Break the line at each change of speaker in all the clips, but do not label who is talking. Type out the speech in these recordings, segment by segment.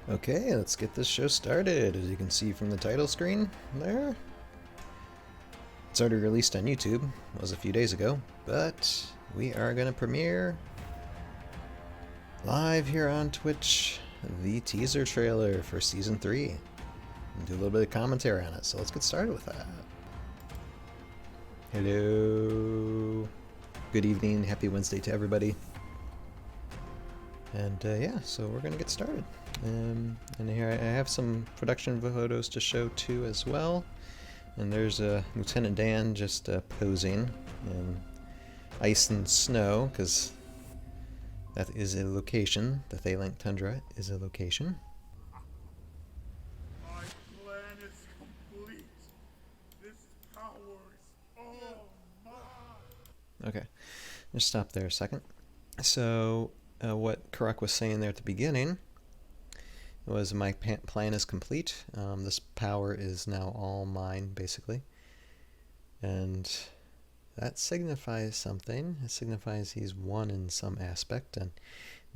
Okay, let's get this show started. As you can see from the title screen there, it's already released on YouTube. It was a few days ago, but we are going to premiere live here on Twitch the teaser trailer for Season 3 and do a little bit of commentary on it. So let's get started with that. Hello. Good evening. Happy Wednesday to everybody. And yeah, so we're going to get started. And here I have some production photos to show too as well. And there's Lieutenant Dan just posing in ice and snow, because that is a location. The Thaylink Tundra is a location.
My plan is complete. This power is all mine.
Okay, just stop there a second. So what Karak was saying there at the beginning was my plan is complete. This power is now all mine, basically. And that signifies something. It signifies he's won in some aspect. And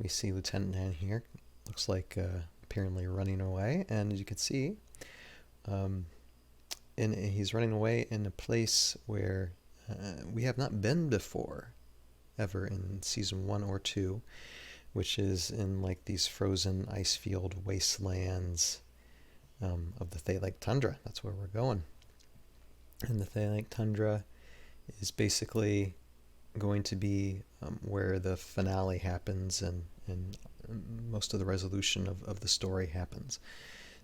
we see Lieutenant Dan here. Looks like apparently running away. And as you can see, he's running away in a place where we have not been before, ever in Season 1 or 2. Which is in like these frozen ice field wastelands of the Thaylink Tundra. That's where we're going. And the Thaylink Tundra is basically going to be where the finale happens and most of the resolution of the story happens.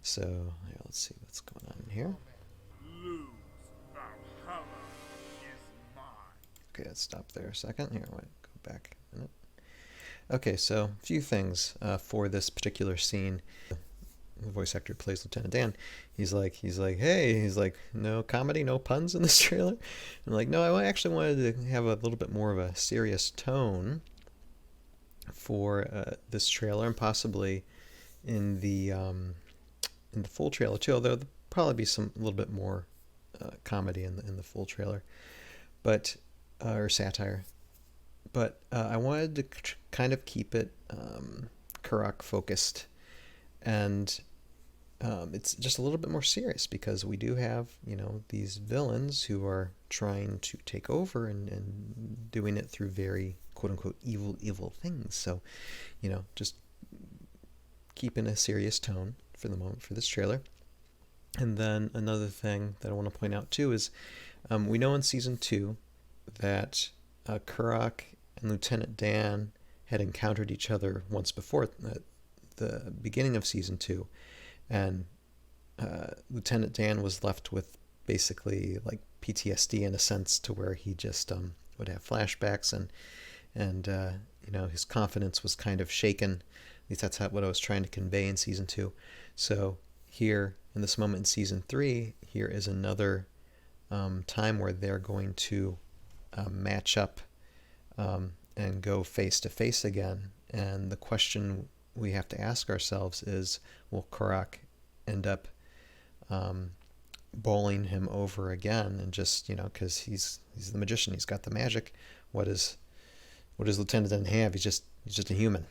So yeah, let's see what's going on here.
Lose Valhalla is mine.
Okay, let's stop there a second. Here, go back a minute. Okay, so a few things for this particular scene. The voice actor who plays Lieutenant Dan. He's like, hey, no comedy, no puns in this trailer. I'm like, no, I actually wanted to have a little bit more of a serious tone for this trailer, and possibly in the full trailer too. Although there'll probably be a little bit more comedy in the full trailer, but or satire. But I wanted to kind of keep it Karak focused, and it's just a little bit more serious because we do have, these villains who are trying to take over and doing it through very quote-unquote evil things. So, just keeping a serious tone for the moment for this trailer. And then another thing that I want to point out too is we know in Season 2 that Karak and Lieutenant Dan had encountered each other once before at the beginning of Season 2, and Lieutenant Dan was left with basically like PTSD in a sense, to where he just would have flashbacks and his confidence was kind of shaken. At least that's what I was trying to convey in Season 2. So here in this moment in Season 3, here is another time where they're going to match up and go face to face again. And the question we have to ask ourselves is, will Karak end up bowling him over again? And just, because he's the magician, he's got the magic. What does Lieutenant Dan have? He's just a human.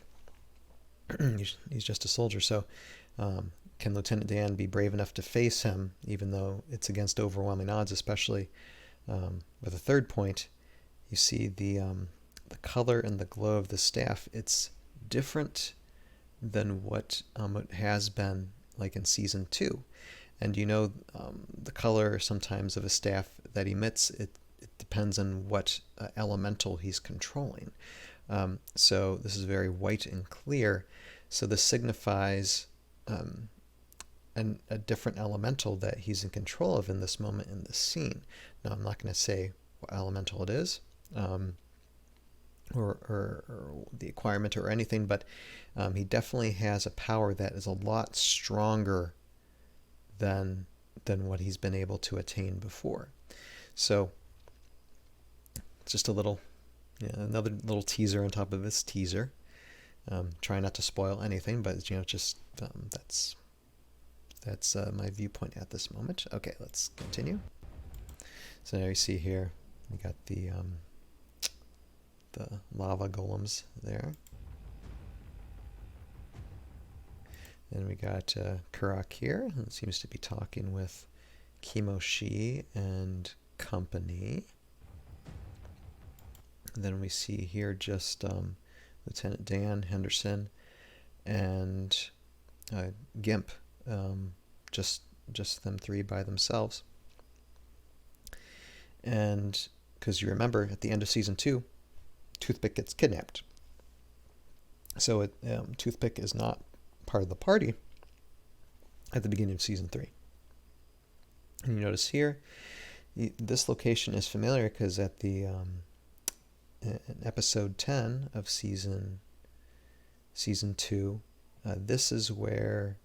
he's just a soldier. So can Lieutenant Dan be brave enough to face him, even though it's against overwhelming odds? Especially with the third point, you see the color and the glow of the staff. It's different than what it has been like in Season 2. And the color sometimes of a staff that emits, it depends on what elemental he's controlling. So this is very white and clear. So this signifies a different elemental that he's in control of in this moment in this scene. Now, I'm not going to say what elemental it is, or the acquirement or anything, but he definitely has a power that is a lot stronger than what he's been able to attain before. So it's just another little teaser on top of this teaser. Try not to spoil anything, but just that's my viewpoint at this moment. Okay, let's continue. So now you see here we got the lava golems there. Then we got Karak here, and seems to be talking with Kimoshi and company. And then we see here just Lieutenant Dan Henderson and Gimp, just them three by themselves. And because you remember at the end of season 2, Toothpick gets kidnapped. So Toothpick is not part of the party at the beginning of season 3. And you notice here, this location is familiar because at the in episode 10 of season 2, this is where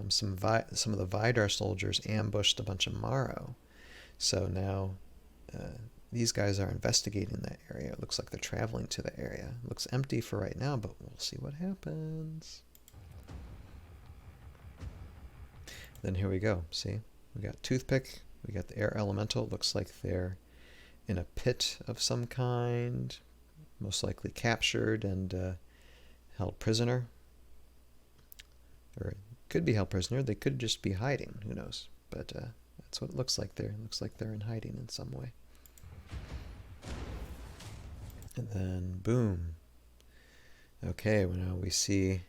some of the Vidar soldiers ambushed a bunch of Morrow. So now these guys are investigating that area. It looks like they're traveling to the area. It looks empty for right now, but we'll see what happens. Then here we go. See, we got Toothpick, we got the air elemental. Looks like they're in a pit of some kind, most likely captured and held prisoner. Or could be held prisoner. They could just be hiding. Who knows? But that's what it looks like there. It looks like they're in hiding in some way. And then, boom. Okay, well, now we see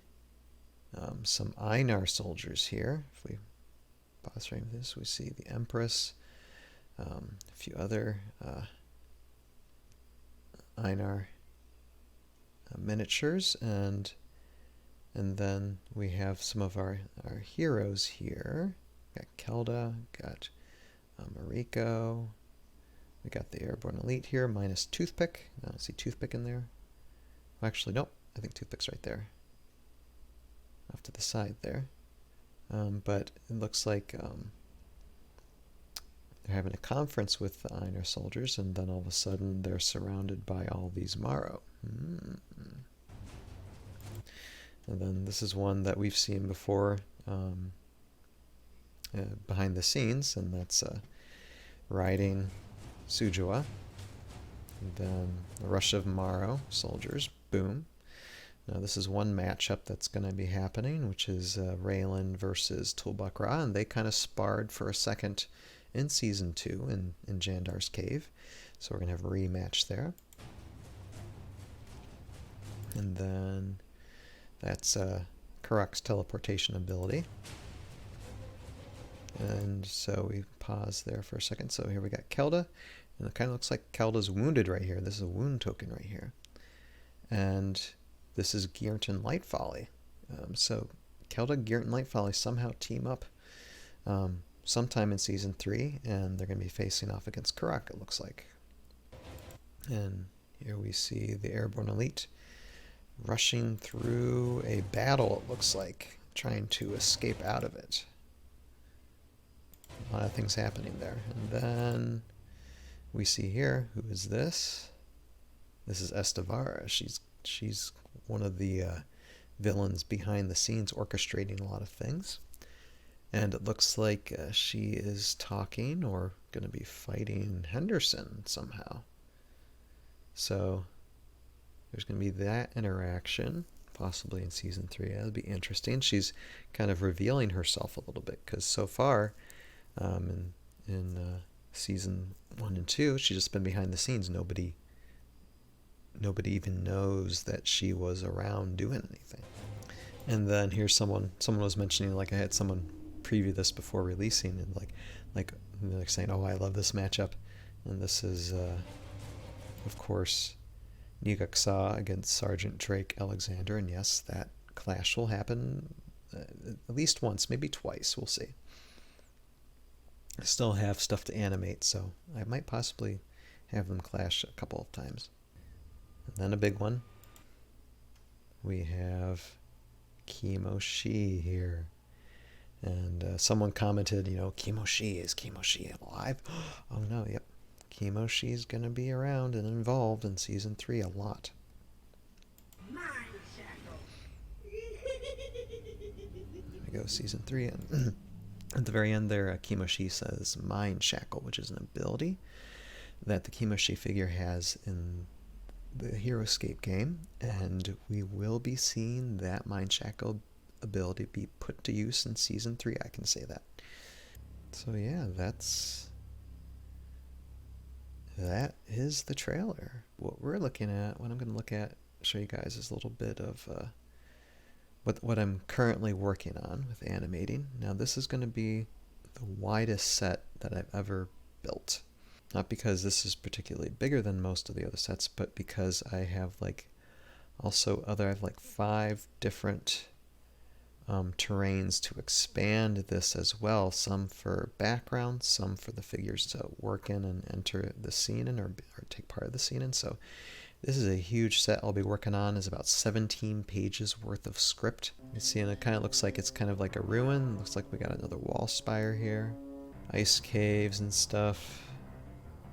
some Einar soldiers here. If we pause frame this, we see the Empress, a few other Einar miniatures, and then we have some of our heroes here. Got Kelda, got Mariko. We got the Airborne Elite here, minus Toothpick. I don't see Toothpick in there. Well, actually, nope. I think Toothpick's right there. Off to the side there. But it looks like they're having a conference with the Einar soldiers, and then all of a sudden they're surrounded by all these Morrow. And then this is one that we've seen before behind the scenes, and that's riding Sujua. And then a rush of Morrow soldiers. Boom. Now this is one matchup that's going to be happening, which is Raylan versus Tulbuk Ra, and they kind of sparred for a second in season 2 in Jandar's cave. So we're going to have a rematch there. And then that's Karak's teleportation ability. And so we pause there for a second. So here we got Kelda, and it kind of looks like Kelda's wounded right here. This is a wound token right here. And this is Geert and Lightfolly. So Kelda, Geert, and Lightfolly somehow team up sometime in season 3, and they're going to be facing off against Karak, it looks like. And here we see the Airborne Elite rushing through a battle, it looks like, trying to escape out of it. A lot of things happening there. And then we see here, who is this? This is Estavara. She's one of the villains behind the scenes orchestrating a lot of things. And it looks like she is talking or going to be fighting Henderson somehow. So there's going to be that interaction, possibly in season 3. That'll be interesting. She's kind of revealing herself a little bit, because so far in season 1 and 2, she's just been behind the scenes. Nobody even knows that she was around doing anything. And then here's someone was mentioning, like, I had someone preview this before releasing, and like saying, oh, I love this matchup. And this is of course Nigaksa against Sergeant Drake Alexander, and yes, that clash will happen at least once, maybe twice, we'll see. I still have stuff to animate, so I might possibly have them clash a couple of times. And then a big one. We have Kimoshi here. And someone commented, Kimoshi, is Kimoshi alive? Oh no, yep. Kimoshi's going to be around and involved in season 3 a lot. There we go, season 3. And at the very end there, Kimoshi says Mind Shackle, which is an ability that the Kimoshi figure has in the Heroscape game, and we will be seeing that Mind Shackle ability be put to use in season 3. I can say that. So yeah, that is the trailer. What we're looking at, what I'm going to look at, show you guys is a little bit of what I'm currently working on with animating. Now this is going to be the widest set that I've ever built. Not because this is particularly bigger than most of the other sets, but because I have I have 5 different terrains to expand this as well. Some for background, some for the figures to work in and enter the scene in, or take part of the scene in. So this is a huge set I'll be working on. Is about 17 pages worth of script. You see, and it kind of looks like it's kind of like a ruin. Looks like we got another wall spire here, ice caves and stuff.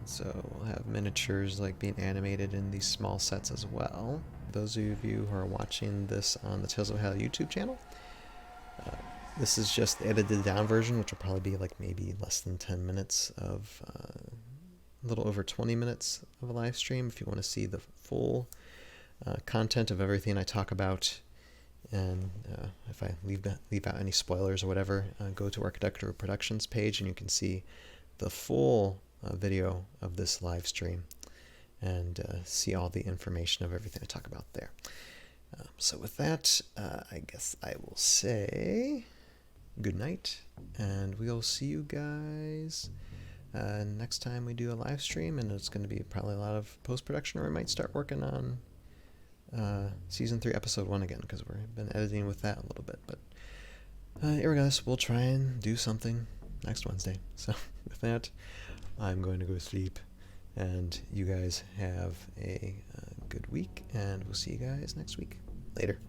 So we'll have miniatures being animated in these small sets as well. Those of you who are watching this on the Tales of Valhalla YouTube channel, this is just the edited down version, which will probably be maybe less than 10 minutes of a little over 20 minutes of a live stream. If you want to see the full content of everything I talk about, and if I leave out any spoilers or whatever, go to Architectural Productions page and you can see the full video of this live stream and see all the information of everything I talk about there. So with that, I guess I will say good night, and we'll see you guys next time we do a live stream, and it's going to be probably a lot of post-production, or I might start working on Season 3, Episode 1 again, because we've been editing with that a little bit, but regardless, we'll try and do something next Wednesday. So with that, I'm going to go to sleep, and you guys have a good week, and we'll see you guys next week. Later.